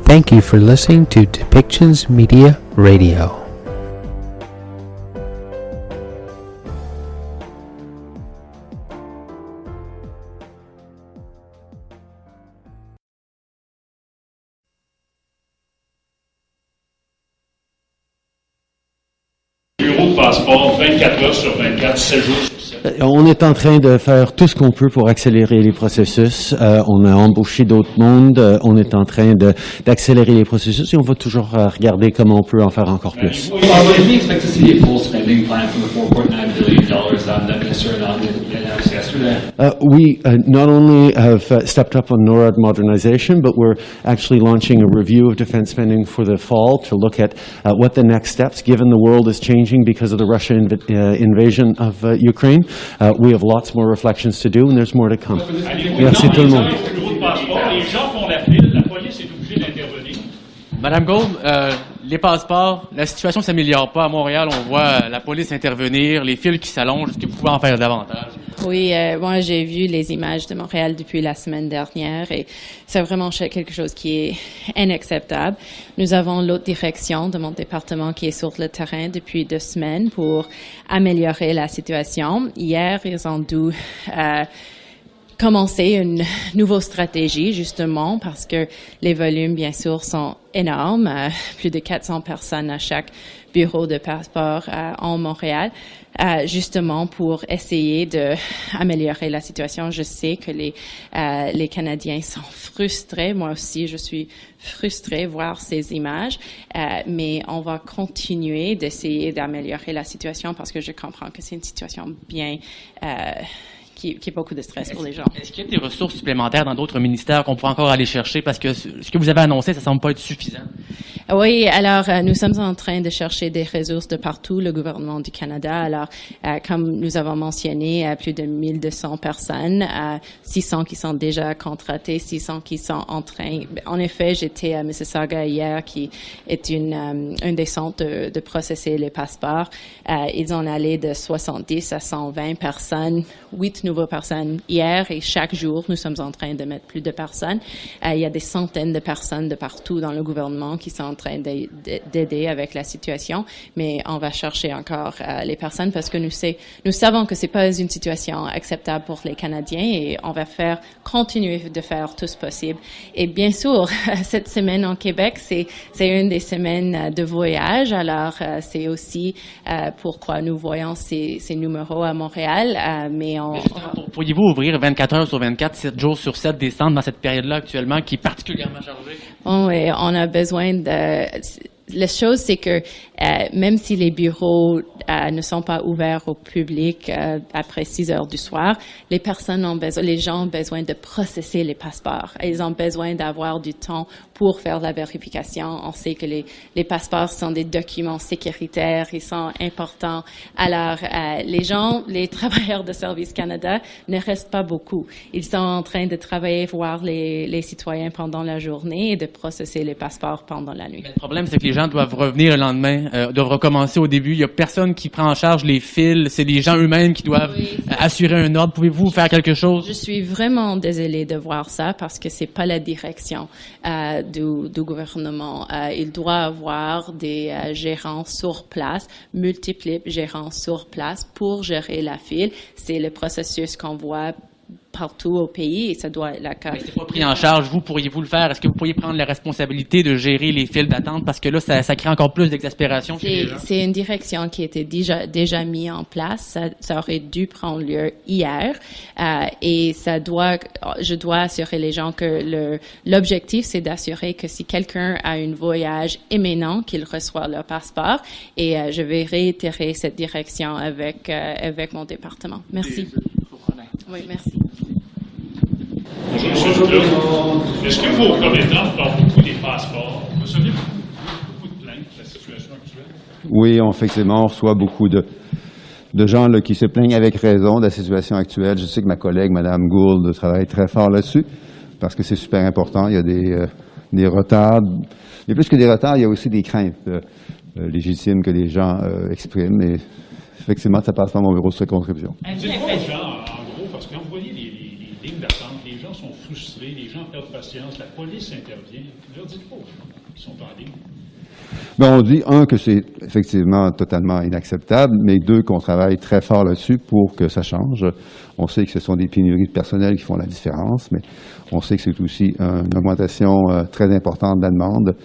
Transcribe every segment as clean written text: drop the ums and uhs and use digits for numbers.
Thank you for listening to Depictions Media Radio. Bureau de passeport 24 heures sur 24, 7 jours sur 7. On est en train de faire tout ce qu'on peut pour accélérer les processus. On a embauché d'autres mondes. On est en train d'accélérer les processus et on va toujours regarder comment on peut en faire encore plus. Can we expect to see a full spending plan for the $4.9 billion that Minister announced yesterday? We not only have stepped up on NORAD modernization, but we're actually launching a review of defense spending for the fall to look at what the next steps, given the world is changing because of the Russian invasion of Ukraine. We have lots more reflections to do, and there's more to come. Merci tout le monde. Les gens font la file, la police est obligée d'intervenir. Madame Gould, les passeports, la situation ne s'améliore pas. À Montréal, on voit la police intervenir, les files qui s'allongent. Est-ce que vous pouvez en faire davantage? Oui, moi j'ai vu les images de Montréal depuis la semaine dernière et c'est vraiment quelque chose qui est inacceptable. Nous avons l'autre direction de mon département qui est sur le terrain depuis 2 semaines pour améliorer la situation. Hier, ils ont dû commencer une nouvelle stratégie, justement, parce que les volumes, bien sûr, sont énormes. Plus de 400 personnes à chaque bureau de passeport en Montréal, justement pour essayer d'améliorer la situation. Je sais que les Canadiens sont frustrés. Moi aussi, je suis frustrée de voir ces images, mais on va continuer d'essayer d'améliorer la situation parce que je comprends que c'est une situation bien qui est beaucoup de stress pour les gens. Est-ce qu'il y a des ressources supplémentaires dans d'autres ministères qu'on peut encore aller chercher parce que ce que vous avez annoncé, ça semble pas être suffisant? Oui, alors nous sommes en train de chercher des ressources de partout, le gouvernement du Canada. Alors, comme nous avons mentionné, plus de 1200 personnes, 600 qui sont déjà contratées, 600 qui sont en train. En effet, j'étais à Mississauga hier, qui est un des centres de processer les passeports. Ils ont allé de 70 à 120 personnes, 8 nouvelles personnes hier, et chaque jour, nous sommes en train de mettre plus de personnes. Il y a des centaines de personnes de partout dans le gouvernement qui sont en train d'aider avec la situation, mais on va chercher encore les personnes parce que nous savons que c'est pas une situation acceptable pour les Canadiens et on va continuer de faire tout ce possible. Et bien sûr, cette semaine en Québec, c'est une des semaines de voyage, alors c'est aussi pourquoi nous voyons ces numéros à Montréal, mais Pourriez-vous ouvrir 24 heures sur 24, 7 jours sur 7 des centres dans cette période-là actuellement qui est particulièrement chargée? Oui, on a besoin la chose, c'est que même si les bureaux ne sont pas ouverts au public après 6 heures du soir, les gens ont besoin de processer les passeports. Ils ont besoin d'avoir du temps pour faire la vérification. On sait que les passeports sont des documents sécuritaires, ils sont importants. Alors, les travailleurs de Service Canada ne restent pas beaucoup. Ils sont en train de travailler, voir les citoyens pendant la journée et de processer les passeports pendant la nuit. Mais le problème, c'est que les gens doivent revenir le lendemain, doivent recommencer au début. Il n'y a personne qui prend en charge les fils. C'est les gens eux-mêmes qui doivent assurer un ordre. Pouvez-vous faire quelque chose? Je suis vraiment désolée de voir ça parce que c'est pas la direction du gouvernement. Il doit avoir des gérants sur place, multiples gérants sur place pour gérer la file. C'est le processus qu'on voit partout au pays et ça doit être la cas. Mais c'est pas pris en charge. Vous, pourriez-vous le faire? Est-ce que vous pourriez prendre la responsabilité de gérer les files d'attente? Parce que là, ça crée encore plus d'exaspération chez les gens. C'est une direction qui était déjà mise en place. Ça aurait dû prendre lieu hier. Et je dois assurer les gens que l'objectif, c'est d'assurer que si quelqu'un a un voyage imminent, qu'il reçoit leur passeport. Et je vais réitérer cette direction avec mon département. Merci. Oui, merci. Bonjour, M. Duclos. Est-ce que vos commettants parlent beaucoup des passeports? Vous recevez beaucoup de plaintes de la situation actuelle? Oui, effectivement, on reçoit beaucoup de gens là, qui se plaignent avec raison de la situation actuelle. Je sais que ma collègue, Mme Gould, travaille très fort là-dessus parce que c'est super important. Il y a des retards. Mais plus que des retards, il y a aussi des craintes légitimes que les gens expriment. Et effectivement, ça passe par mon bureau de contribution. Dites-moi aux gens, en gros, parce que quand vous voyez les les lignes d'attente, les gens sont frustrés, les gens perdent patience, la police intervient. Leur dites pas aux gens qui sont en ligne. Bien, on dit, un, que c'est effectivement totalement inacceptable, mais deux, qu'on travaille très fort là-dessus pour que ça change. On sait que ce sont des pénuries de personnel qui font la différence, mais on sait que c'est aussi une augmentation très importante de la demande.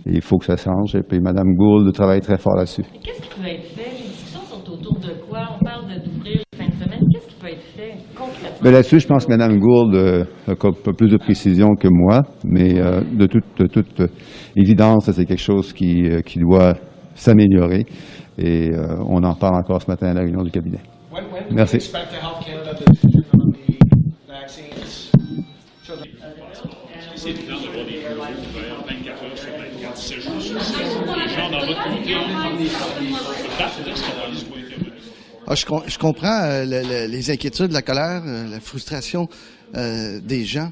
Et il faut que ça change. Et puis, Mme Gould travaille très fort là-dessus. Qu'est-ce qui peut être fait? Les discussions sont autour de quoi? On parle d'ouvrir les fins de semaine. Qu'est-ce qui peut être fait concrètement? Bien, là-dessus, je pense que Mme Gould a un peu plus de précision que moi, mais de toute évidence, c'est quelque chose qui doit s'améliorer. Et on en parle encore ce matin à la réunion du cabinet. Merci. C'est évident d'avoir des bureaux ouverts 24 heures sur 24, 7 jours sur 7. Les gens dans votre comté, peut-être que la police doit intervenir. Je comprends les inquiétudes, la colère, la frustration des gens.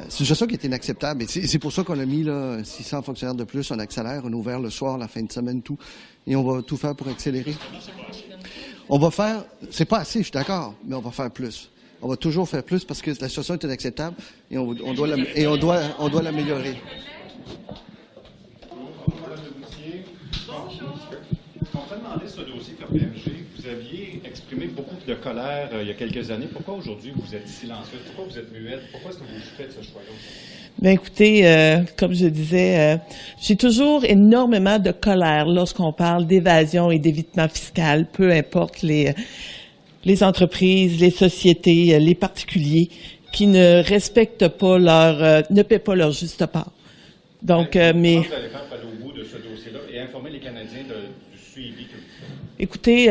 C'est une situation qui est inacceptable. Et c'est pour ça qu'on a mis là, 600 fonctionnaires de plus, on accélère, on a ouvert le soir, la fin de semaine, tout. Et on va tout faire pour accélérer. On va faire, c'est pas assez, je suis d'accord, mais on va faire plus. On va toujours faire plus parce que la situation est inacceptable et on doit l'améliorer. On peut demander ce dossier KPMG. Vous aviez exprimé beaucoup de colère il y a quelques années. Pourquoi aujourd'hui vous êtes silencieuse? Pourquoi vous êtes muette? Pourquoi est-ce que vous faites ce choix-là? Ben écoutez, comme je disais, j'ai toujours énormément de colère lorsqu'on parle d'évasion et d'évitement fiscal, peu importe les entreprises, les sociétés, les particuliers qui ne respectent pas ne paient pas leur juste part. Donc, mais vous allez faire au bout de ce dossier-là et informer les Canadiens du suivi que vous faites. Écoutez,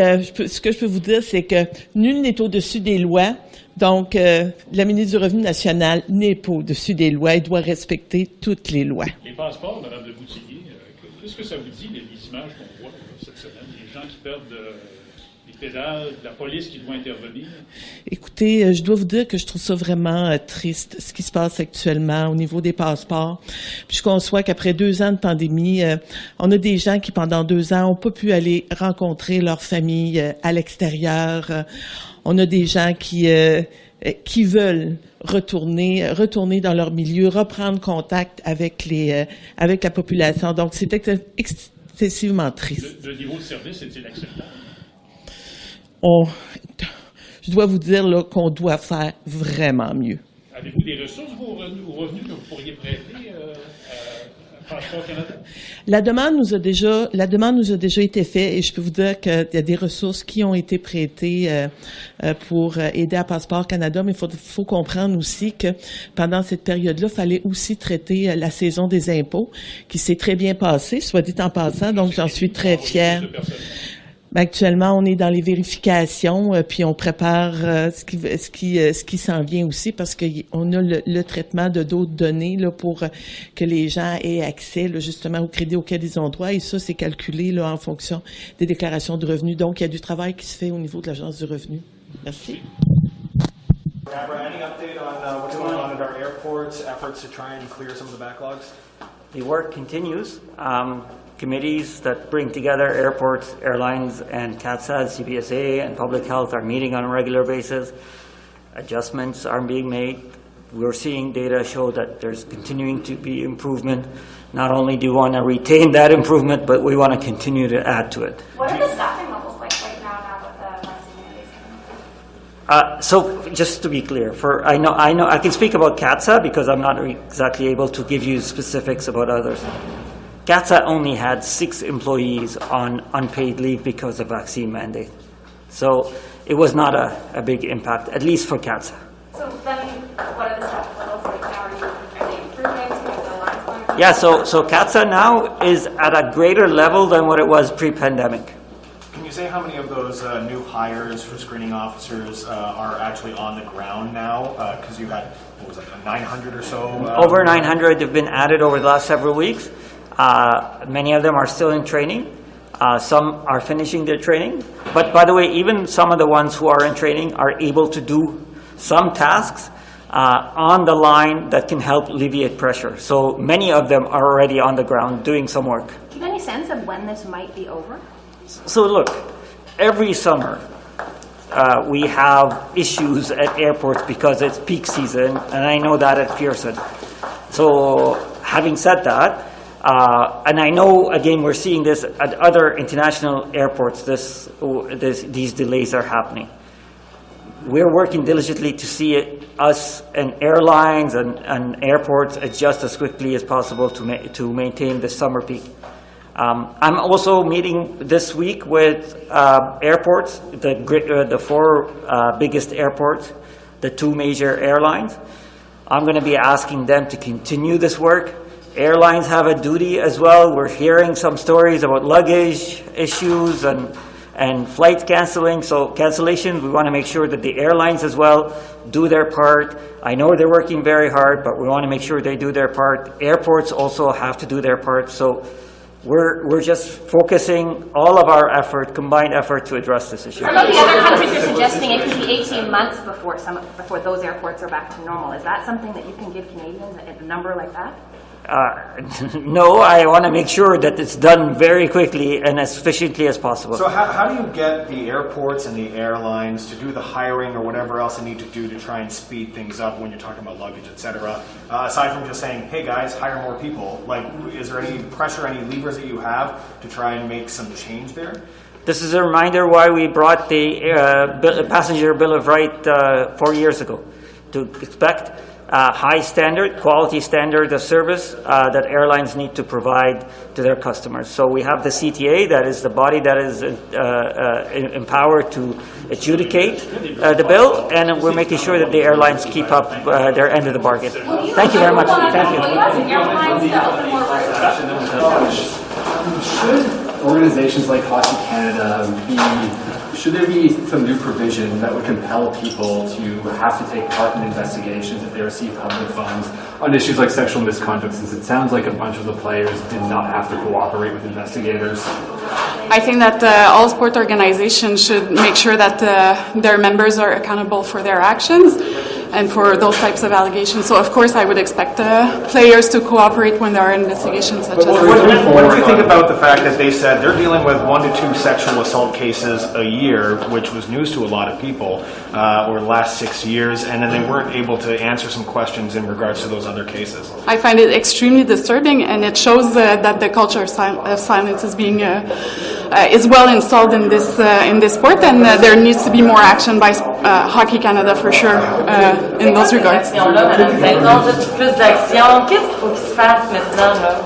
ce que je peux vous dire, c'est que nul n'est au-dessus des lois. Donc, la ministre du Revenu national n'est pas au-dessus des lois et doit respecter toutes les lois. Les passeports, Mme Lebouthillier, qu'est-ce que ça vous dit, les images qu'on voit cette semaine? Les gens qui perdent les pédales, la police qui doit intervenir? Écoutez, je dois vous dire que je trouve ça vraiment triste, ce qui se passe actuellement au niveau des passeports. Puis je conçois qu'après 2 ans de pandémie, on a des gens qui, pendant 2 ans, n'ont pas pu aller rencontrer leur famille à l'extérieur. On a des gens qui veulent retourner dans leur milieu, reprendre contact avec la population. Donc, c'est excessivement triste. Le niveau de service est-il acceptable? Je dois vous dire là, qu'on doit faire vraiment mieux. Avez-vous des ressources, vos revenus que vous pourriez prêter à Passeport Canada? La demande nous a déjà été faite et je peux vous dire qu'il y a des ressources qui ont été prêtées pour aider à Passeport Canada, mais il faut comprendre aussi que pendant cette période-là, il fallait aussi traiter la saison des impôts, qui s'est très bien passée, soit dit en passant, donc j'en suis très fière. Actuellement, on est dans les vérifications, puis on prépare ce qui s'en vient aussi, parce qu'on a le traitement de d'autres données là, pour que les gens aient accès là, justement au crédit auquel ils ont droit, et ça, c'est calculé là, en fonction des déclarations de revenus. Donc, il y a du travail qui se fait au niveau de l'Agence du revenu. Merci. Any update on what's going on at our airports, efforts to try and clear some of the backlogs? The work continues. Committees that bring together airports, airlines, and CATSA, CPSA, and public health are meeting on a regular basis. Adjustments are being made. We're seeing data show that there's continuing to be improvement. Not only do we want to retain that improvement, but we want to continue to add to it. What are the staffing levels like right now with the vaccine mandates? So just to be clear, I can speak about CATSA because I'm not exactly able to give you specifics about others. CATSA only had 6 employees on unpaid leave because of vaccine mandate. So it was not a big impact, at least for CATSA. So then what are the staff levels like now? Are they improving? Are the lines going? Yeah, so CATSA now is at a greater level than what it was pre-pandemic. Can you say how many of those new hires for screening officers are actually on the ground now? Because you had, what was it, 900 or so? Over 900 have been added over the last several weeks. Many of them are still in training. Some are finishing their training. But by the way, even some of the ones who are in training are able to do some tasks on the line that can help alleviate pressure. So many of them are already on the ground doing some work. Do you have any sense of when this might be over? So look, every summer, we have issues at airports because it's peak season, and I know that at Pearson. So having said that, and I know, again, we're seeing this at other international airports, these delays are happening. We're working diligently to see us and airlines and airports adjust as quickly as possible to maintain the summer peak. I'm also meeting this week with airports, the four biggest airports, the two major airlines. I'm going to be asking them to continue this work. Airlines have a duty as well. We're hearing some stories about luggage issues and flights canceling. So cancellations, we want to make sure that the airlines as well do their part. I know they're working very hard, but we want to make sure they do their part. Airports also have to do their part. So we're just focusing all of our effort, combined effort, to address this issue. Some of the other countries are suggesting it could be 18 months before those airports are back to normal. Is that something that you can give Canadians, a number like that? No, I want to make sure that it's done very quickly and as efficiently as possible. So how do you get the airports and the airlines to do the hiring or whatever else they need to do to try and speed things up when you're talking about luggage, et cetera? Aside from just saying, hey guys, hire more people, like, is there any pressure, any levers that you have to try and make some change there? This is a reminder why we brought the passenger bill of right 4 years ago, to expect high standard, quality standard of service that airlines need to provide to their customers. So we have the CTA, that is the body that is empowered to adjudicate the bill, and we're making sure that the airlines keep up their end of the bargain. Thank you very much. Thank you. Should organizations like Hockey Canada should there be some new provision that would compel people to have to take part in investigations if they receive public funds on issues like sexual misconduct, since it sounds like a bunch of the players did not have to cooperate with investigators? I think that all sport organizations should make sure that their members are accountable for their actions and for those types of allegations. So, of course, I would expect players to cooperate when there are investigations such as this. What did you think about the fact that they said they're dealing with 1 to 2 sexual assault cases a year, which was news to a lot of people over the last 6 years, and then they weren't able to answer some questions in regards to those other cases? I find it extremely disturbing, and it shows that the culture of silence is being is well installed in this sport, and there needs to be more action by Hockey Canada for sure in those regards. Plus d'action. Qu'est-ce qu'il faut qu'il se fasse maintenant là?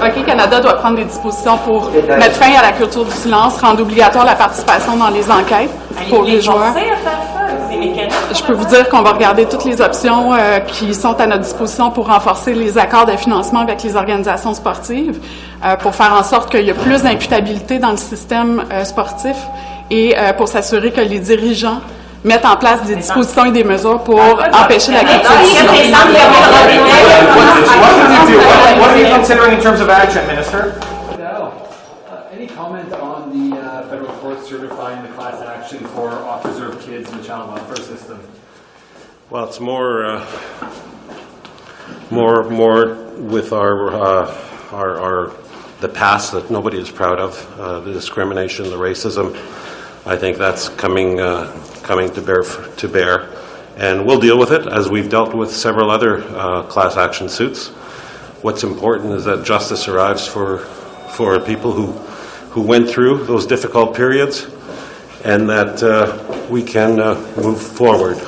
Hockey Canada doit prendre des dispositions pour mettre fin à la culture du silence, rendre obligatoire la participation dans les enquêtes pour les joueurs. Je peux vous dire qu'on va regarder toutes les options qui sont à notre disposition pour renforcer les accords de financement avec les organisations sportives, pour faire en sorte qu'il y ait plus d'imputabilité dans le système sportif et pour s'assurer que les dirigeants mettent en place des dispositions et des mesures pour empêcher la culture du silence. What are you considering in terms of action, Minister? Any comment on the federal court certifying the class action for officer of kids in the child welfare system? Well, it's more with the past that nobody is proud of, the discrimination, the racism. I think that's coming to bear, and we'll deal with it as we've dealt with several other class action suits. What's important is that justice arrives for people who went through those difficult periods, and that we can move forward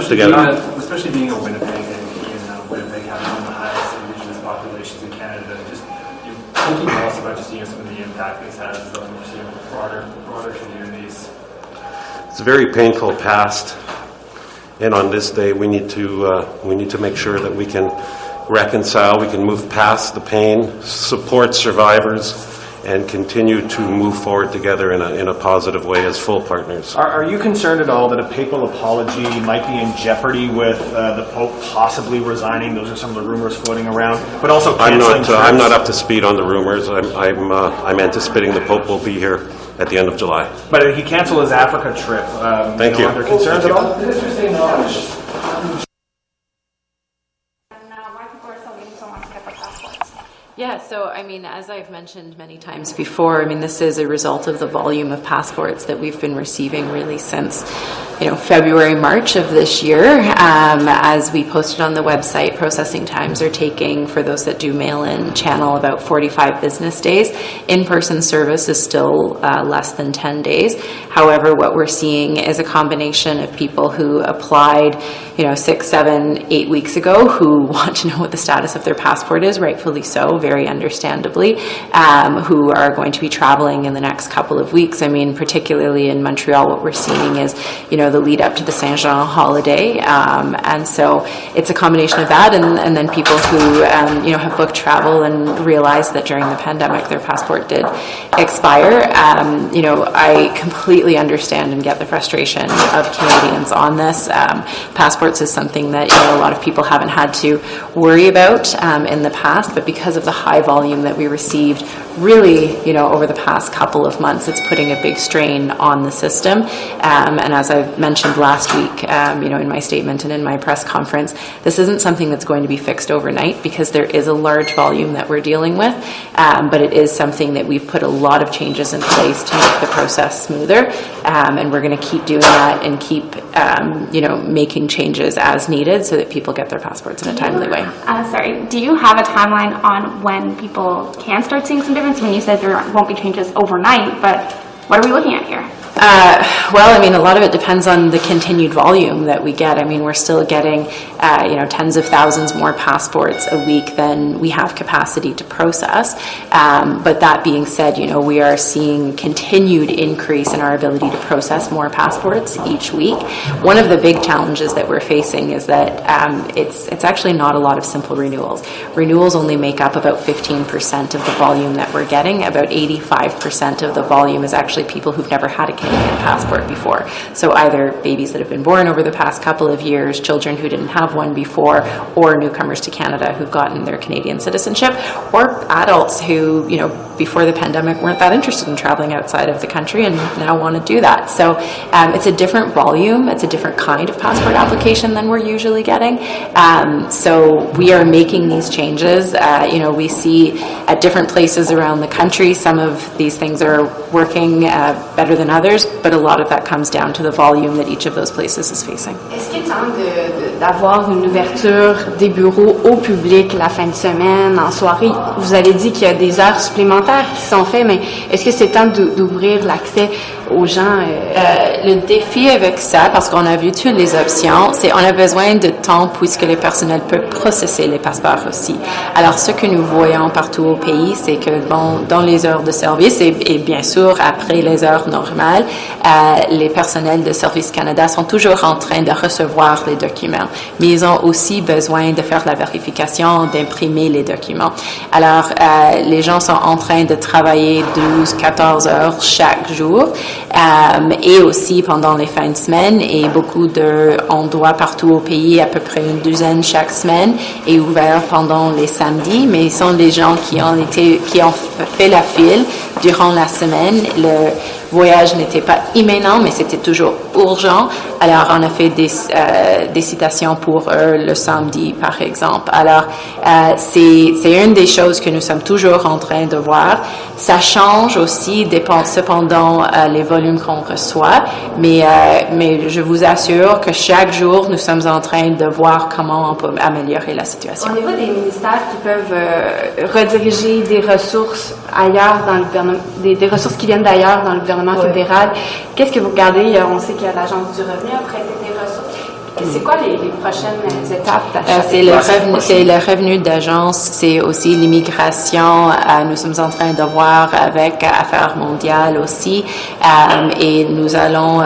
together. Especially being a Winnipeg, and Winnipeg having one of the highest Indigenous populations in Canada, just thinking also about just some of the impact this has on broader communities. It's a very painful past, and on this day we need to make sure that we can reconcile, we can move past the pain, support survivors, and continue to move forward together in a positive way as full partners. Are you concerned at all that a papal apology might be in jeopardy with the Pope possibly resigning? Those are some of the rumors floating around. But also canceling trips. I'm not up to speed on the rumors. I'm anticipating the Pope will be here at the end of July. But he canceled his Africa trip. Thank you. Are there concerns at all? Minister St-Onge. Yeah, so I mean, as I've mentioned many times before, I mean, this is a result of the volume of passports that we've been receiving really since, February, March of this year. As we posted on the website, processing times are taking, for those that do mail-in channel, about 45 business days. In-person service is still less than 10 days. However, what we're seeing is a combination of people who applied, 6, 7, 8 weeks ago, who want to know what the status of their passport is, rightfully so, very understandably, who are going to be traveling in the next couple of weeks. I mean, particularly in Montreal, what we're seeing is, the lead up to the Saint-Jean holiday. And so it's a combination of that and then people who, have booked travel and realized that during the pandemic their passport did expire. I completely understand and get the frustration of Canadians on this. Passports is something that, a lot of people haven't had to worry about in the past, but because of the high volume that we received really, over the past couple of months, it's putting a big strain on the system. And as I've mentioned last week, in my statement and in my press conference, this isn't something that's going to be fixed overnight because there is a large volume that we're dealing with, but it is something that we've put a lot of changes in place to make the process smoother, and we're going to keep doing that and keep, making changes as needed so that people get their passports in a timely way. Do you have a timeline on when people can start seeing some difference? When you said there won't be changes overnight, but what are we looking at here? A lot of it depends on the continued volume that we get. I mean, we're still getting, tens of thousands more passports a week than we have capacity to process. But that being said, we are seeing continued increase in our ability to process more passports each week. One of the big challenges that we're facing is that it's actually not a lot of simple renewals. Renewals only make up about 15% of the volume that we're getting. About 85% of the volume is actually people who've never had a Canadian passport before. So either babies that have been born over the past couple of years, children who didn't have one before, or newcomers to Canada who've gotten their Canadian citizenship, or adults who, before the pandemic weren't that interested in traveling outside of the country and now want to do that. So it's a different volume, it's a different kind of passport application than we're usually getting. So we are making these changes. We see at different places around the country, some of these things are working better than others, but a lot of that comes down to the volume that each of those places is facing. Est-ce qu'il est temps d'avoir une ouverture des bureaux au public la fin de semaine, en soirée? Vous avez dit qu'il y a des heures supplémentaires qui sont faites, mais est-ce que c'est temps d'ouvrir l'accès aux gens? Le défi avec ça, parce qu'on a vu toutes les options, c'est on a besoin de temps puisque le personnel peut processer les passeports aussi. Alors, ce que nous voyons partout au pays, c'est que dans les heures de service et bien sûr après les heures normales, les personnels de Service Canada sont toujours en train de recevoir les documents, mais ils ont aussi besoin de faire la vérification, d'imprimer les documents. Alors, les gens sont en train de travailler 12-14 heures chaque jour, et aussi pendant les fins de semaine, et beaucoup d'endroits partout au pays, à peu près une douzaine chaque semaine, est ouvert pendant les samedis, mais ils sont des gens qui ont fait la file durant la semaine. Le voyage n'était pas imminent, mais c'était toujours urgent. Alors, on a fait des citations pour eux le samedi, par exemple. Alors, c'est une des choses que nous sommes toujours en train de voir. Ça change aussi, dépend cependant les volumes qu'on reçoit, mais je vous assure que chaque jour, nous sommes en train de voir comment on peut améliorer la situation. Au niveau des ministères qui peuvent rediriger des ressources ailleurs dans le gouvernement, des ressources qui viennent d'ailleurs dans le gouvernement fédéral, qu'est-ce que vous regardez? On sait qu'il y a l'Agence du revenu à prêter des ressources. C'est quoi les prochaines étapes d'achat? C'est le revenu d'agence, c'est aussi l'immigration. Nous sommes en train de voir avec Affaires mondiales aussi, et nous allons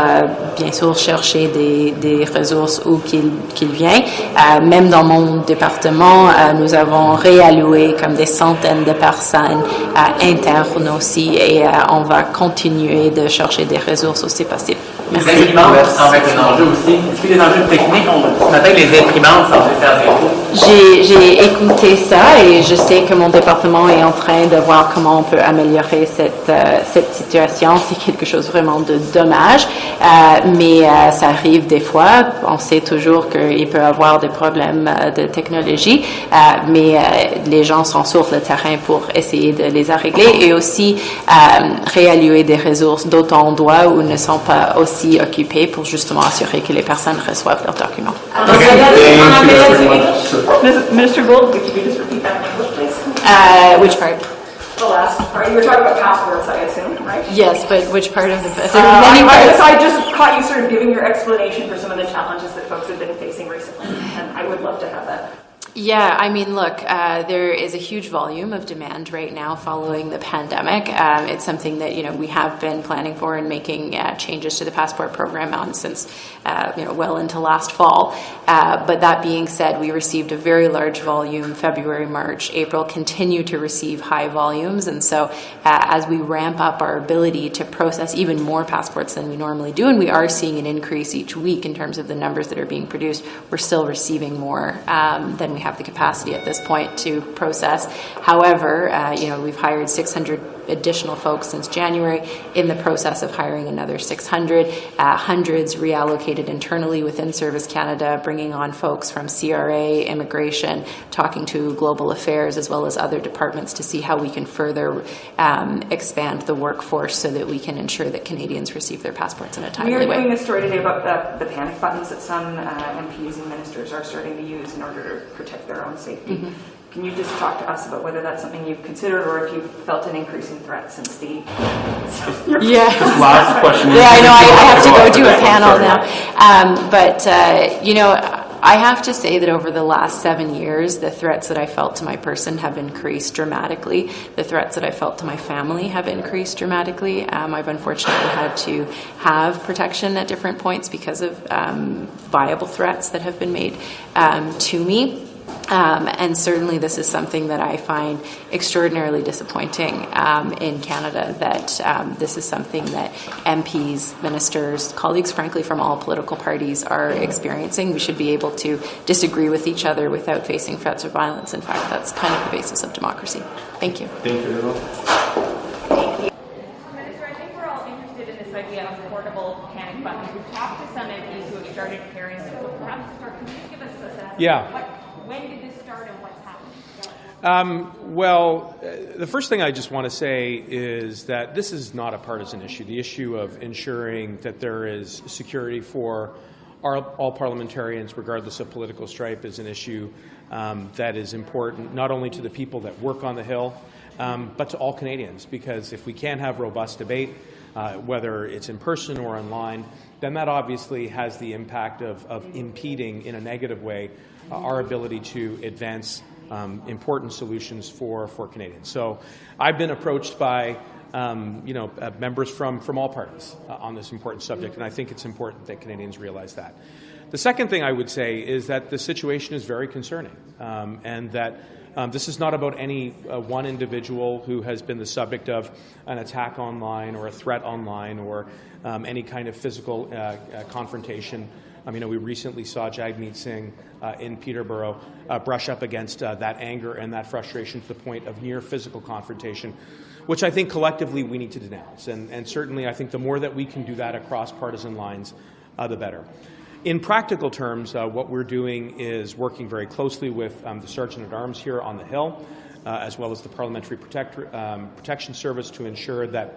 bien sûr chercher des ressources où qu'il vient. Même dans mon département, nous avons réalloué comme des centaines de personnes internes aussi, et on va continuer de chercher des ressources aussi possibles. Les imprimantes semblent être un enjeu aussi. Est-ce que les enjeux techniques, ce matin, les imprimantes semblent être à zéro? J'ai écouté ça et je sais que mon département est en train de voir comment on peut améliorer cette situation. C'est quelque chose vraiment de dommage, mais ça arrive des fois. On sait toujours qu'il peut y avoir des problèmes de technologie, mais les gens sont sur le terrain pour essayer de les régler et aussi réallouer des ressources d'autant endroits où ne sont pas aussi occupés pour justement assurer que les personnes reçoivent leurs documents. Minister Gould, could you just repeat that in English, please? Which part? The last part. You were talking about passports, I assume, right? Yes, but which part of the... I just caught you sort of giving your explanation for some of the challenges that folks have been facing recently, and I would love to have that. Yeah, I mean, look, there is a huge volume of demand right now following the pandemic. It's something that, we have been planning for and making changes to the passport program on since, well into last fall. But that being said, we received a very large volume February, March, April, continue to receive high volumes. And so as we ramp up our ability to process even more passports than we normally do, and we are seeing an increase each week in terms of the numbers that are being produced, we're still receiving more than we have the capacity at this point to process. However, we've hired 600 additional folks since January, in the process of hiring another 600, hundreds reallocated internally within Service Canada, bringing on folks from CRA, immigration, talking to global affairs, as well as other departments to see how we can further expand the workforce so that we can ensure that Canadians receive their passports in a timely way. We were doing a story today about the panic buttons that some MPs and ministers are starting to use in order to protect their own safety. Mm-hmm. Can you just talk to us about whether that's something you've considered or if you've felt an increasing threat since the... Yeah. Just last question. Yeah, I know. I have to go do a panel now. I have to say that over the last 7 years, the threats that I felt to my person have increased dramatically. The threats that I felt to my family have increased dramatically. I've unfortunately had to have protection at different points because of viable threats that have been made to me. And certainly this is something that I find extraordinarily disappointing in Canada, that this is something that MPs, ministers, colleagues, frankly, from all political parties are experiencing. We should be able to disagree with each other without facing threats or violence. In fact, that's kind of the basis of democracy. Thank you. Thank you. Minister, I think we're all interested in this idea of portable panic buttons. We've talked to some MPs who have started carrying them. So perhaps to start, can you give us a sense? Yeah. When did this start and what's happening? The first thing I just want to say is that this is not a partisan issue. The issue of ensuring that there is security for all parliamentarians, regardless of political stripe, is an issue that is important not only to the people that work on the Hill, but to all Canadians. Because if we can't have robust debate, whether it's in person or online, then that obviously has the impact of impeding in a negative way our ability to advance important solutions for Canadians. So I've been approached by members from all parties on this important subject, and I think it's important that Canadians realize that. The second thing I would say is that the situation is very concerning, and that this is not about any one individual who has been the subject of an attack online or a threat online or any kind of physical confrontation. We recently saw Jagmeet Singh in Peterborough brush up against that anger and that frustration to the point of near physical confrontation, which I think collectively we need to denounce. And certainly I think the more that we can do that across partisan lines, the better. In practical terms, what we're doing is working very closely with the Sergeant-at-Arms here on the Hill, as well as the Parliamentary Protection Service, to ensure that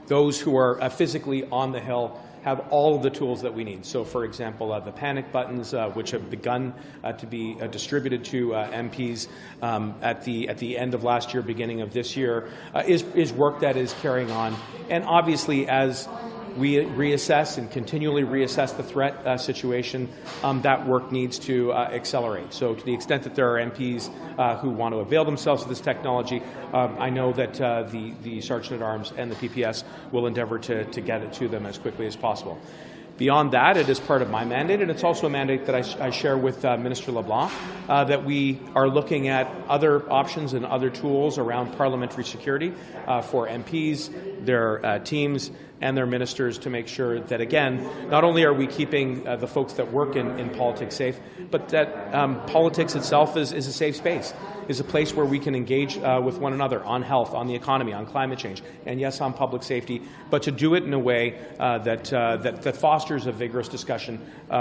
those who are physically on the Hill have all of the tools that we need. So, for example, the panic buttons, which have begun to be distributed to MPs at the end of last year, beginning of this year, is work that is carrying on. And obviously, as we reassess and continually reassess the threat situation, that work needs to accelerate. So to the extent that there are MPs who want to avail themselves of this technology, I know that the Sergeant-at-Arms and the PPS will endeavour to get it to them as quickly as possible. Beyond that, it is part of my mandate, and it's also a mandate that I share with Minister Leblanc, that we are looking at other options and other tools around parliamentary security for MPs, their teams, and their ministers to make sure that, again, not only are we keeping the folks that work in politics safe, but that politics itself is a safe space, is a place where we can engage with one another on health, on the economy, on climate change, and yes, on public safety, but to do it in a way that fosters a vigorous discussion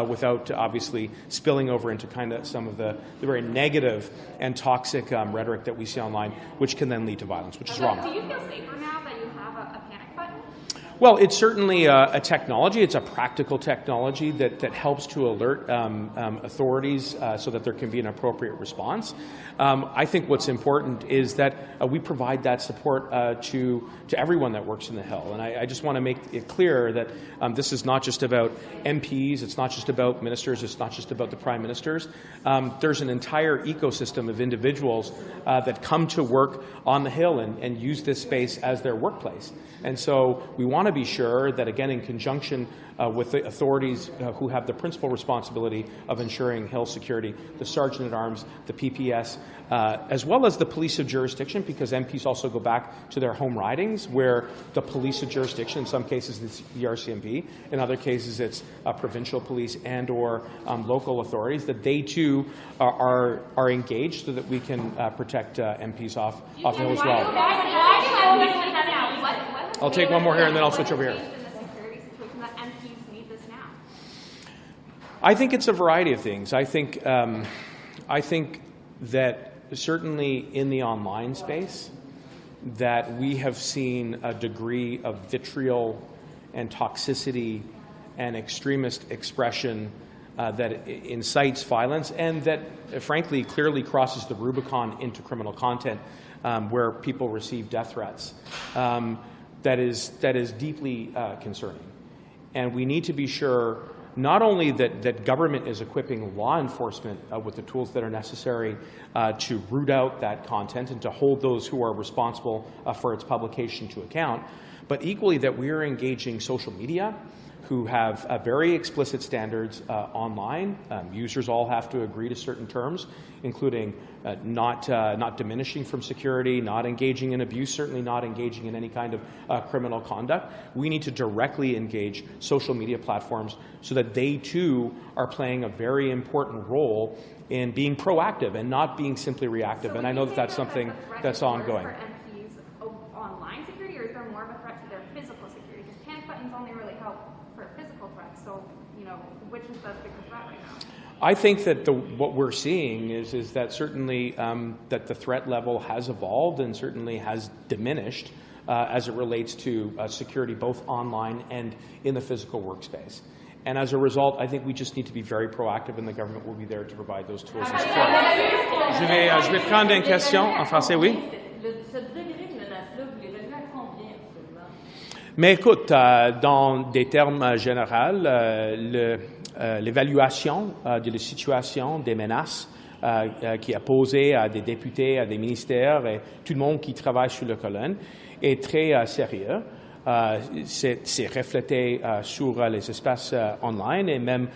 without obviously spilling over into kind of some of the very negative and toxic rhetoric that we see online, which can then lead to violence, which is wrong. Do you feel safer now that you have a panic button? Well, it's certainly a technology. It's a practical technology that helps to alert authorities so that there can be an appropriate response. I think what's important is that we provide that support to everyone that works in the Hill. And I just want to make it clear that this is not just about MPs, it's not just about ministers, it's not just about the prime ministers. There's an entire ecosystem of individuals that come to work on the Hill and use this space as their workplace. And so we want to be sure that, again, in conjunction with the authorities who have the principal responsibility of ensuring Hill security, the Sergeant-at-Arms, the PPS, as well as the police of jurisdiction, because MPs also go back to their home ridings where the police of jurisdiction, in some cases it's the RCMP, in other cases it's provincial police and or local authorities, that they too are engaged so that we can protect MPs off the Hill as well. I'll take one more here and then I'll switch over here. I think it's a variety of things. I think that certainly in the online space that we have seen a degree of vitriol and toxicity and extremist expression that incites violence and that, frankly, clearly crosses the Rubicon into criminal content where people receive death threats. That is deeply concerning. And we need to be sure not only that government is equipping law enforcement with the tools that are necessary to root out that content and to hold those who are responsible for its publication to account, but equally that we are engaging social media who have very explicit standards online. Users all have to agree to certain terms, including not diminishing from security, not engaging in abuse, certainly not engaging in any kind of criminal conduct. We need to directly engage social media platforms so that they too are playing a very important role in being proactive and not being simply reactive. And I know that that's something that's ongoing. For MPs online security, or is there more of a threat to their physical security? Because panic buttons only really help for physical threats. So, which is the bigger threat right now? I think that what we're seeing is that certainly that the threat level has evolved and certainly has diminished as it relates to security both online and in the physical workspace. And as a result, I think we just need to be very proactive, and the government will be there to provide those tools and support. Je vais prendre une question en français, oui. Mais écoute, dans des termes généraux, l'évaluation de la situation des menaces qui est posée à des députés, à des ministères et tout le monde qui travaille sur la colonne est très sérieux. C'est reflété sur les espaces online et même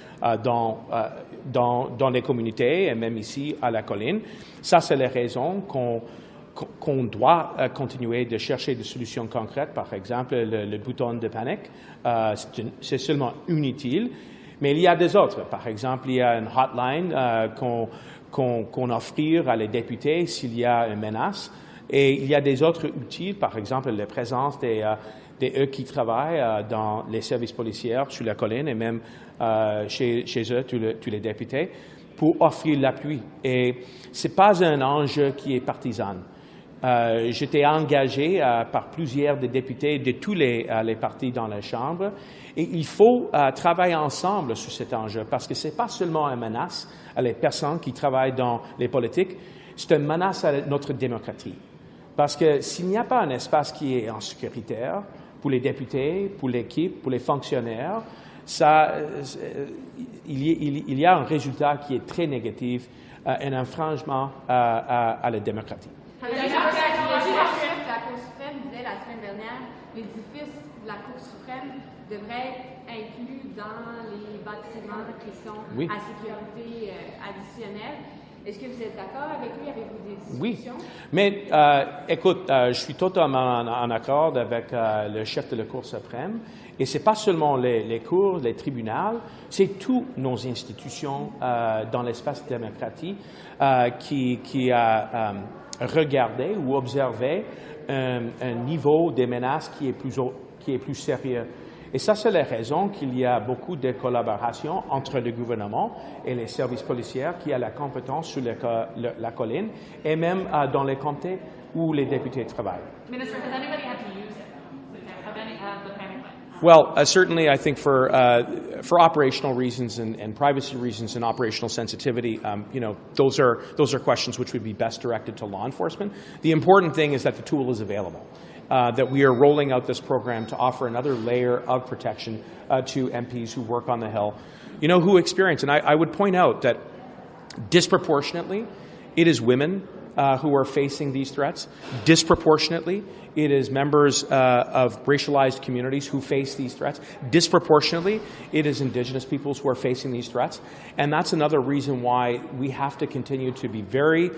dans les communautés et même ici à la colline. Ça, c'est la raison qu'on doit continuer de chercher des solutions concrètes. Par exemple, le bouton de panique, c'est seulement inutile. Mais il y a des autres. Par exemple, il y a une hotline qu'on offre à les députés s'il y a une menace. Et il y a des autres utiles, par exemple, la présence des eux qui travaillent dans les services policiers sur la colline et même chez eux, tous les députés, pour offrir l'appui. Et ce n'est pas un enjeu qui est partisan. J'étais engagé par plusieurs des députés de tous les partis dans la Chambre. Et il faut travailler ensemble sur cet enjeu parce que ce n'est pas seulement une menace à les personnes qui travaillent dans les politiques, c'est une menace à notre démocratie. Parce que s'il n'y a pas un espace qui est en sécuritaire pour les députés, pour l'équipe, pour les fonctionnaires, il y a un résultat qui est très négatif, un infringement à la démocratie. La Cour suprême disait la semaine dernière, l'édifice de la Cour suprême devrait être inclus dans les bâtiments qui sont à sécurité additionnelle. Est-ce que vous êtes d'accord avec lui? Avez-vous des discussions? Oui, mais écoute, je suis totalement en accord avec le chef de la Cour suprême. Et ce n'est pas seulement les cours, les tribunaux, c'est toutes nos institutions dans l'espace démocratique qui a regardé ou observé un niveau de menace qui est plus sérieux. Et ça, c'est la raison qu'il y a beaucoup de collaboration entre le gouvernement et les services policiers qui ont la compétence sur la colline et même dans les comtés où les députés travaillent. Minister, has anybody had to use it? Have any the panic plan? Well, certainly, I think for operational reasons and privacy reasons and operational sensitivity, those are questions which would be best directed to law enforcement. The important thing is that the tool is available. That we are rolling out this program to offer another layer of protection to MPs who work on the Hill, who experience. And I would point out that disproportionately, it is women who are facing these threats. Disproportionately, it is members of racialized communities who face these threats. Disproportionately, it is Indigenous peoples who are facing these threats. And that's another reason why we have to continue to be very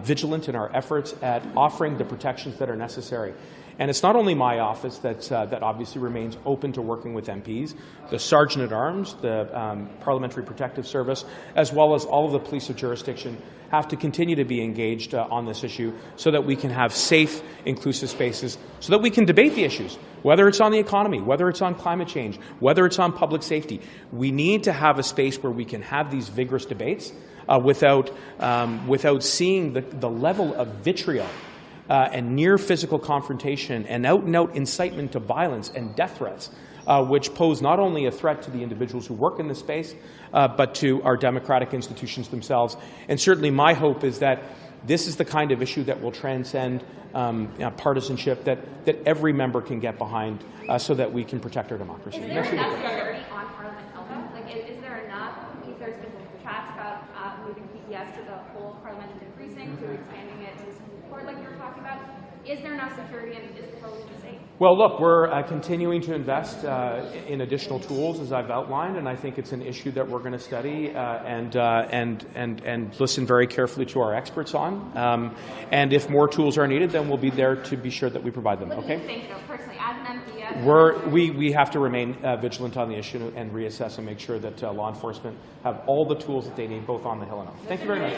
vigilant in our efforts at offering the protections that are necessary. And it's not only my office that obviously remains open to working with MPs, the Sergeant-at-Arms, the Parliamentary Protective Service, as well as all of the police of jurisdiction have to continue to be engaged on this issue so that we can have safe, inclusive spaces, so that we can debate the issues, whether it's on the economy, whether it's on climate change, whether it's on public safety. We need to have a space where we can have these vigorous debates without seeing the level of vitriol and near physical confrontation and out-and-out incitement to violence and death threats, which pose not only a threat to the individuals who work in this space, but to our democratic institutions themselves. And certainly my hope is that this is the kind of issue that will transcend partisanship, that every member can get behind so that we can protect our democracy. Is there enough security on Parliament Alpha? Is there enough, if there's been chats about moving PPS to the whole parliamentary precinct, to expanding it to Supreme Court like you were talking about, is there enough security and is the proposal safe? Well, look, we're continuing to invest in additional tools, as I've outlined, and I think it's an issue that we're going to study and listen very carefully to our experts on. And if more tools are needed, then we'll be there to be sure that we provide them. Okay? What do you think, though, personally, as an MP? We have to remain vigilant on the issue and reassess and make sure that law enforcement have all the tools that they need, both on the Hill and off. Thank you very much.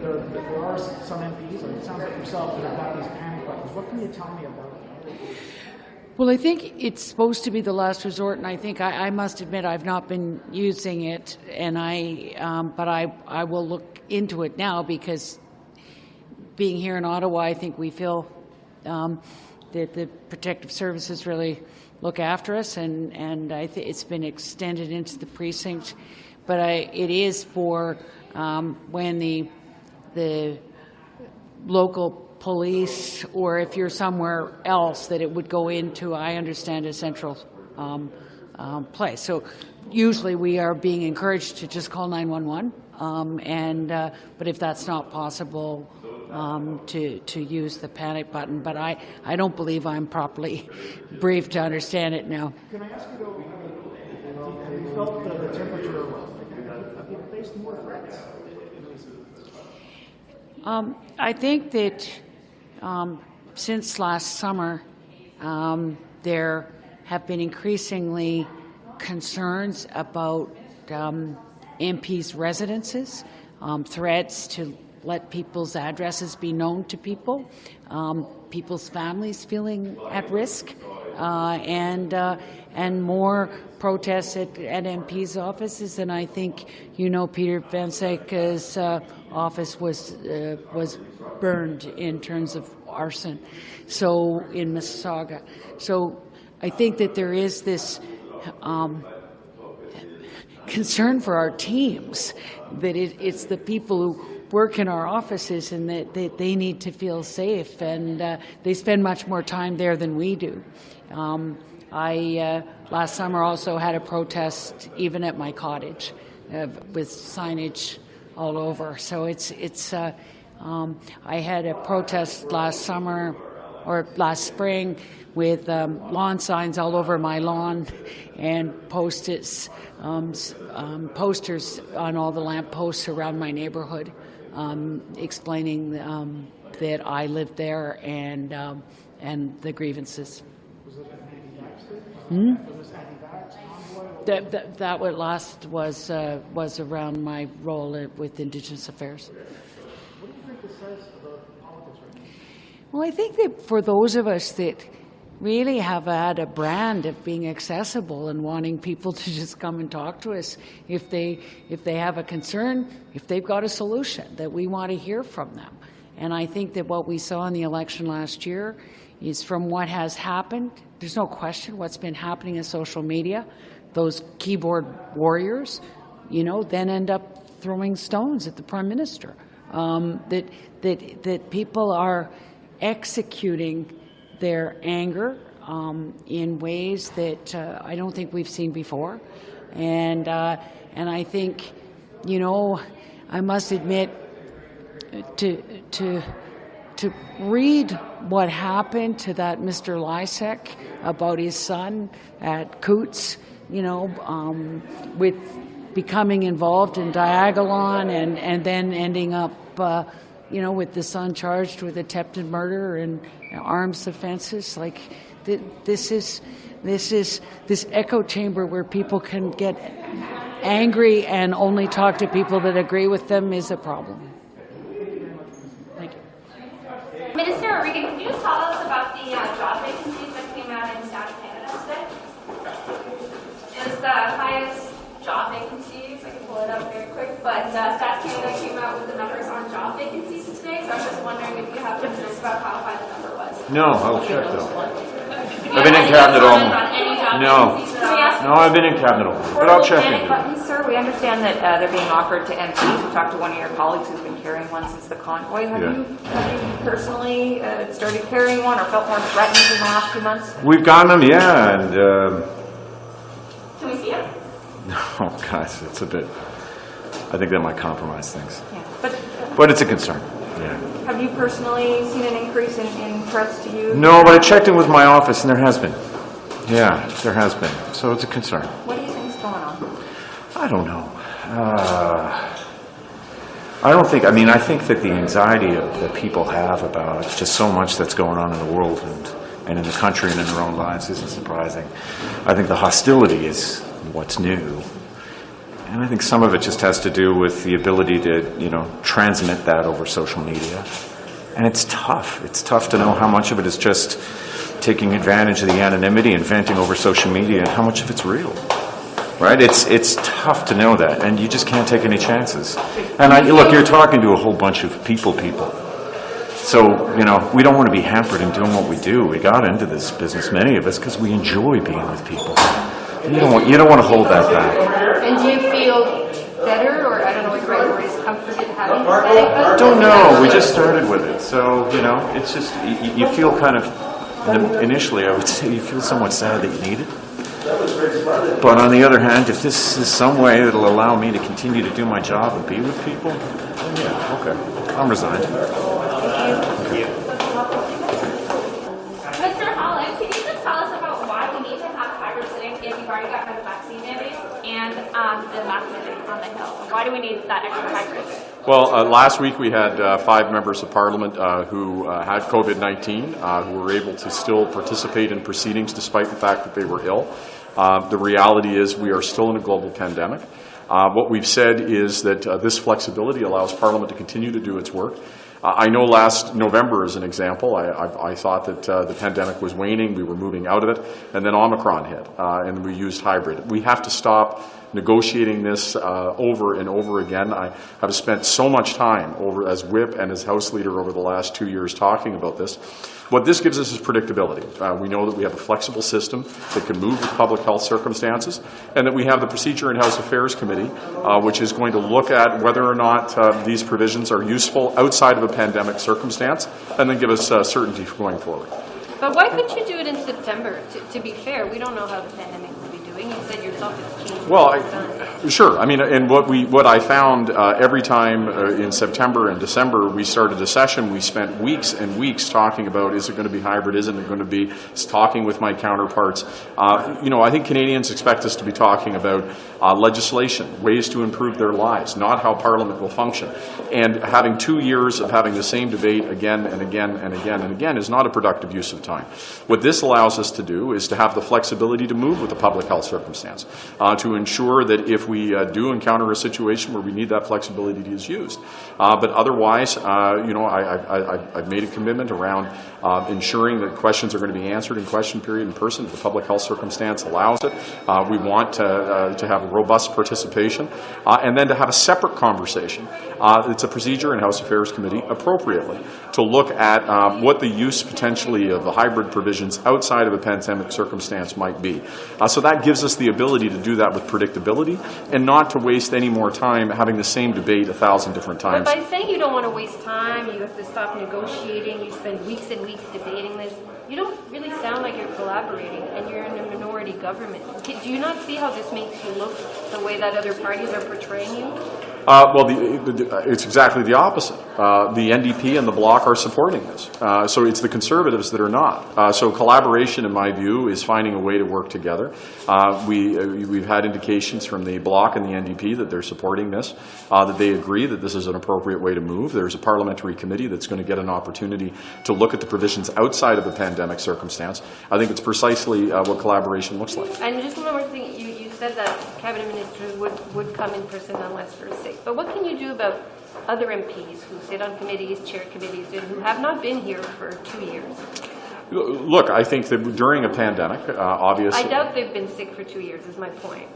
There are some MPs, and it sounds like yourself, that have got these panic buttons. What can you tell me about it? Well, I think it's supposed to be the last resort, and I think I must admit I've not been using it, and but I will look into it now, because being here in Ottawa, I think we feel that the protective services really look after us, and I think it's been extended into the precinct. But it is for when the local police, or if you're somewhere else, that it would go into, I understand, a central place. So usually we are being encouraged to just call 911, but if that's not possible, to use the panic button. But I don't believe I'm properly briefed to understand it now. Can I ask you, though, have you felt the temperature? Have you faced more threats? I think that since last summer, there have been increasingly concerns about MPs' residences, threats to let people's addresses be known to people, people's families feeling at risk, and more protests at MPs' offices. And I think, Peter Vansek's office was burned in terms of arson, so in Mississauga. So I think that there is this concern for our teams, that it's the people who work in our offices, and that they need to feel safe, and they spend much more time there than we do. I last summer also had a protest even at my cottage with signage all over. So I had a protest last summer or last spring with lawn signs all over my lawn and posters on all the lamp posts around my neighborhood, explaining that I lived there and the grievances. That what last was around my role with Indigenous Affairs. What do you think this says about politics right now? Well, I think that for those of us that really have had a brand of being accessible and wanting people to just come and talk to us if they have a concern, if they've got a solution, that we want to hear from them. And I think that what we saw in the election last year is from what has happened, there's no question what's been happening in social media. Those keyboard warriors, then end up throwing stones at the Prime Minister. That people are executing their anger in ways that I don't think we've seen before, and I think, I must admit, to read what happened to that Mr. Lysek about his son at Coots, with becoming involved in Diagolon and then ending up, with the son charged with attempted murder and arms offenses. Like this echo chamber where people can get angry and only talk to people that agree with them is a problem. Thank you. Minister O'Regan, can you just tell us about the job vacancies that came out in Stats Canada today? It was the highest job vacancies. I can pull it up very quick, but Stats Canada came out with the numbers on job vacancies today, so I was just wondering if you have concerns about how high the number was. No, I'll check though. I've been in cabinet all morning. No, I've been in cabinet all morning, but I'll check in. Buttons, sir, we understand that they're being offered to MPs. We talked to one of your colleagues who's been carrying one since the convoy. Have you personally started carrying one or felt more threatened in the last few months? We've gotten them, yeah, and Can we see it? oh guys, it's a bit. I think that might compromise things. Yeah, but it's a concern. Yeah. Have you personally seen an increase in threats to you? No, but I checked in with my office, and there has been. Yeah, there has been. So it's a concern. What do you think is going on? I don't know. I think that the anxiety that people have about just so much that's going on in the world and in the country and in their own lives isn't surprising. I think the hostility is what's new. And I think some of it just has to do with the ability to, transmit that over social media. And it's tough. It's tough to know how much of it is just taking advantage of the anonymity and venting over social media and how much of it's real. Right? It's tough to know that, and you just can't take any chances. And look, you're talking to a whole bunch of people. So, we don't want to be hampered in doing what we do. We got into this business, many of us, because we enjoy being with people. You don't want to hold that back. And do you feel better, or I don't know what the right word is, comforted having that? I don't know. We just started with it. So, it's just, you feel kind of, initially I would say you feel somewhat sad that you need it. But on the other hand, if this is some way that'll allow me to continue to do my job and be with people, then yeah, okay. I'm resigned. Mr. Holland, can you just tell us about why we need to have hybrid sitting if you've already got the vaccine mandate and the mask mandate on the Hill? Why do we need that extra hybrid? Well, last week we had 5 members of Parliament who had COVID-19, who were able to still participate in proceedings despite the fact that they were ill. The reality is we are still in a global pandemic. What we've said is that this flexibility allows Parliament to continue to do its work. I know last November, as an example, I thought that the pandemic was waning, we were moving out of it, and then Omicron hit, and we used hybrid. We have to stop negotiating this over and over again. I have spent so much time as whip and as House Leader over the last 2 years talking about this. What this gives us is predictability. We know that we have a flexible system that can move with public health circumstances, and that we have the Procedure and House Affairs Committee, which is going to look at whether or not these provisions are useful outside of a pandemic circumstance, and then give us certainty for going forward. But why couldn't you do it in September? To be fair, we don't know how the pandemic will be doing. You said yourself it's changed. Well, Sure. I mean, and what I found every time in September and December we started a session, we spent weeks and weeks talking about, is it going to be hybrid, isn't it going to be, talking with my counterparts. I think Canadians expect us to be talking about legislation, ways to improve their lives, not how Parliament will function. And having 2 years of having the same debate again and again and again and again is not a productive use of time. What this allows us to do is to have the flexibility to move with the public health circumstance, to ensure that if we do encounter a situation where we need that flexibility is used. But otherwise, I've made a commitment around ensuring that questions are going to be answered in question period in person if the public health circumstance allows it. We want to have robust participation and then to have a separate conversation. It's a procedure in House Affairs Committee appropriately to look at what the use potentially of the hybrid provisions outside of a pandemic circumstance might be. So that gives us the ability to do that with predictability and not to waste any more time having the same debate 1,000 different times. But by saying you don't want to waste time, you have to stop negotiating, you spend weeks and weeks debating this, you don't really sound like you're collaborating, and you're in a minority government. Do you not see how this makes you look the way that other parties are portraying you? It's exactly the opposite. The NDP and the Bloc are supporting this. So it's the Conservatives that are not. So collaboration, in my view, is finding a way to work together. We've had indications from the Bloc and the NDP that they're supporting this, that they agree that this is an appropriate way to move. There's a parliamentary committee that's going to get an opportunity to look at the provisions outside of the pandemic circumstance. I think it's precisely what collaboration looks like. And just one more thing, you said that cabinet ministers would come in person unless they're sick. But what can you do about other MPs who sit on committees, chair committees, and who have not been here for 2 years? Look, I think that during a pandemic, obviously... I doubt they've been sick for 2 years, is my point.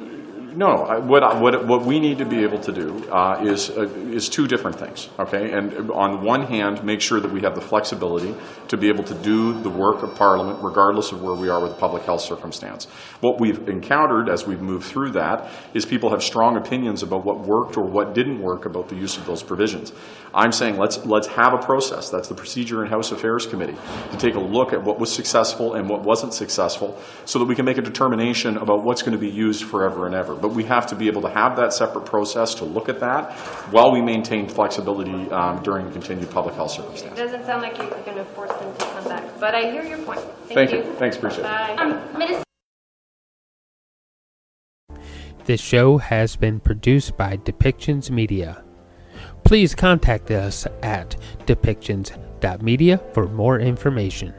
No, what we need to be able to do is two different things, okay? And on one hand, make sure that we have the flexibility to be able to do the work of Parliament regardless of where we are with the public health circumstance. What we've encountered as we've moved through that is people have strong opinions about what worked or what didn't work about the use of those provisions. I'm saying let's have a process, that's the procedure in House Affairs Committee, to take a look at what was successful and what wasn't successful so that we can make a determination about what's going to be used forever and ever. But we have to be able to have that separate process to look at that while we maintain flexibility during continued public health circumstances. It doesn't sound like you're going to force them to come back, but I hear your point. Thank you. Thanks, appreciate it. This show has been produced by Depictions Media. Please contact us at depictions.media for more information.